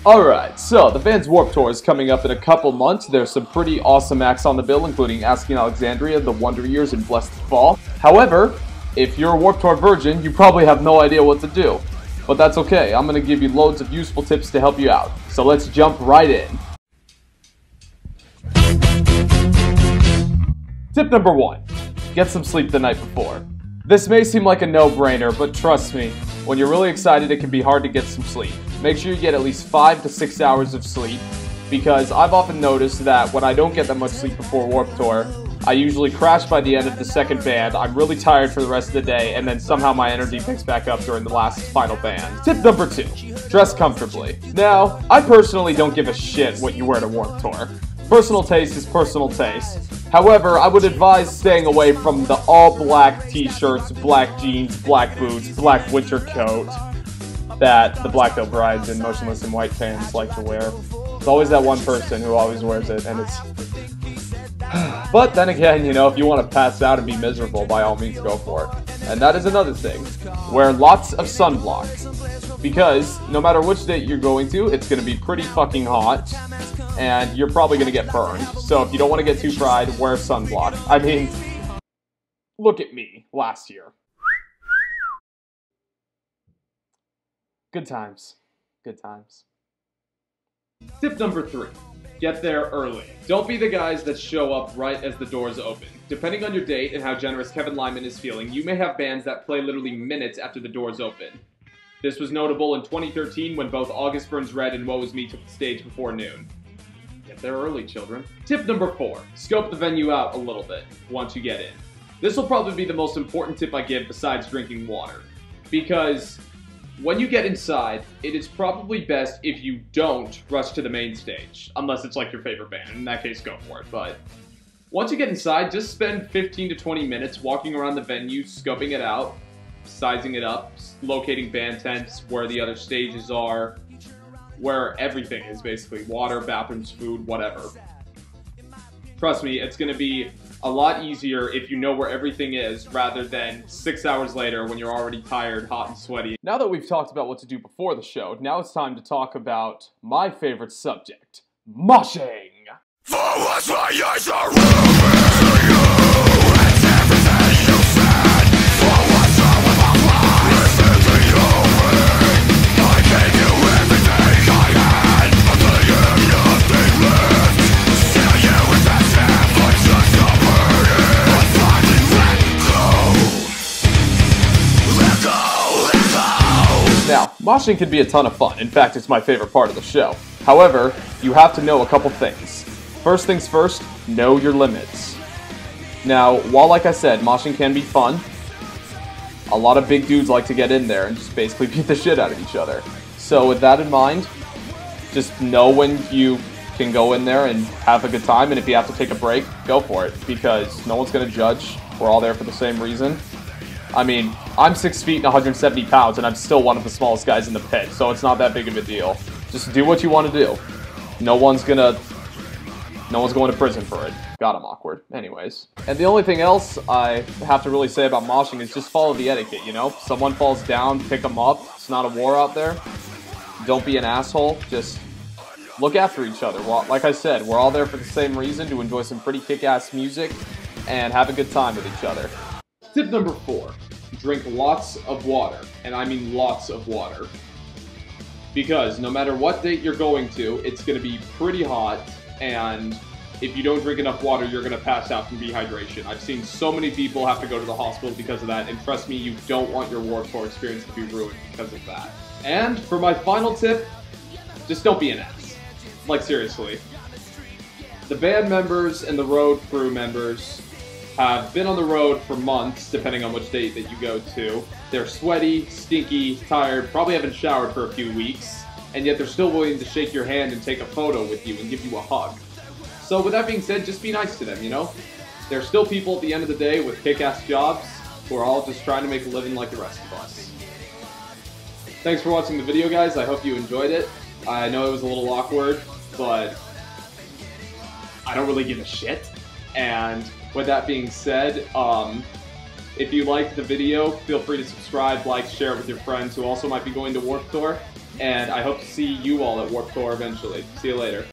Alright, so the band's Warped Tour is coming up in a couple months. There's some pretty awesome acts on the bill, including Asking Alexandria, The Wonder Years, and Blessed Fall. However, if you're a Warped Tour virgin, you probably have no idea what to do. But that's okay, I'm going to give you loads of useful tips to help you out. So let's jump right in. Tip number 1. Get some sleep the night before. This may seem like a no-brainer, but trust me, when you're really excited it can be hard to get some sleep. Make sure you get at least 5 to 6 hours of sleep, because I've often noticed that when I don't get that much sleep before Warped Tour, I usually crash by the end of the second band, I'm really tired for the rest of the day, and then somehow my energy picks back up during the last final band. Tip number 2. Dress comfortably. Now, I personally don't give a shit what you wear to Warped Tour. Personal taste is personal taste. However, I would advise staying away from the all-black t-shirts, black jeans, black boots, black winter coat that the Black Veil Brides and Motionless in White fans like to wear. There's always that one person who always wears it, and it's... But then again, you know, if you want to pass out and be miserable, by all means go for it. And that is another thing. Wear lots of sunblock. Because no matter which date you're going to, it's going to be pretty fucking hot, and you're probably going to get burned. So if you don't want to get too fried, wear sunblock. I mean, look at me last year. Good times. Good times. Tip number 3. Get there early. Don't be the guys that show up right as the doors open. Depending on your date and how generous Kevin Lyman is feeling, you may have bands that play literally minutes after the doors open. This was notable in 2013 when both August Burns Red and Woe Is Me took the stage before noon. Get there early, children. Tip number 4. Scope the venue out a little bit once you get in. This will probably be the most important tip I give besides drinking water. Because when you get inside, it is probably best if you don't rush to the main stage. Unless it's like your favorite band. In that case, go for it. But once you get inside, just spend 15 to 20 minutes walking around the venue, scoping it out, sizing it up, locating band tents, where the other stages are, where everything is basically. Water, bathrooms, food, whatever. Trust me, it's going to be a lot easier if you know where everything is, rather than 6 hours later when you're already tired, hot, and sweaty. Now that we've talked about what to do before the show, now it's time to talk about my favorite subject, moshing! For once my eyes are open to you, it's everything you said. For what's wrong with my life? Listen to you, I gave you everything I had. Until you nothing left. Still you with that damn voice just stubborn. I'm finally let go. Let go. Now, moshing can be a ton of fun. In fact, it's my favorite part of the show. However, you have to know a couple things. First things first, know your limits. Now, while like I said, moshing can be fun, a lot of big dudes like to get in there and just basically beat the shit out of each other. So with that in mind, just know when you can go in there and have a good time, and if you have to take a break, go for it, because no one's going to judge. We're all there for the same reason. I mean, I'm 6 feet and 170 pounds, and I'm still one of the smallest guys in the pit, so it's not that big of a deal. Just do what you want to do. No one's going to prison for it. God, I'm awkward. Anyways. And the only thing else I have to really say about moshing is just follow the etiquette, you know? Someone falls down, pick them up. It's not a war out there. Don't be an asshole. Just look after each other. Well, like I said, we're all there for the same reason, to enjoy some pretty kick-ass music and have a good time with each other. Tip number 4. Drink lots of water. And I mean lots of water. Because no matter what date you're going to, it's going to be pretty hot, and if you don't drink enough water, you're going to pass out from dehydration. I've seen so many people have to go to the hospital because of that, and trust me, you don't want your Warped Tour experience to be ruined because of that. And for my final tip, just don't be an ass. Like, seriously. The band members and the road crew members have been on the road for months, depending on which date that you go to. They're sweaty, stinky, tired, probably haven't showered for a few weeks, and yet they're still willing to shake your hand and take a photo with you and give you a hug. So with that being said, just be nice to them, you know? They're still people at the end of the day with kick-ass jobs who are all just trying to make a living like the rest of us. Thanks for watching the video, guys. I hope you enjoyed it. I know it was a little awkward, but I don't really give a shit. And with that being said, if you liked the video, feel free to subscribe, like, share it with your friends who also might be going to Warped Tour. and I hope to see you all at Warped Tour eventually. See you later.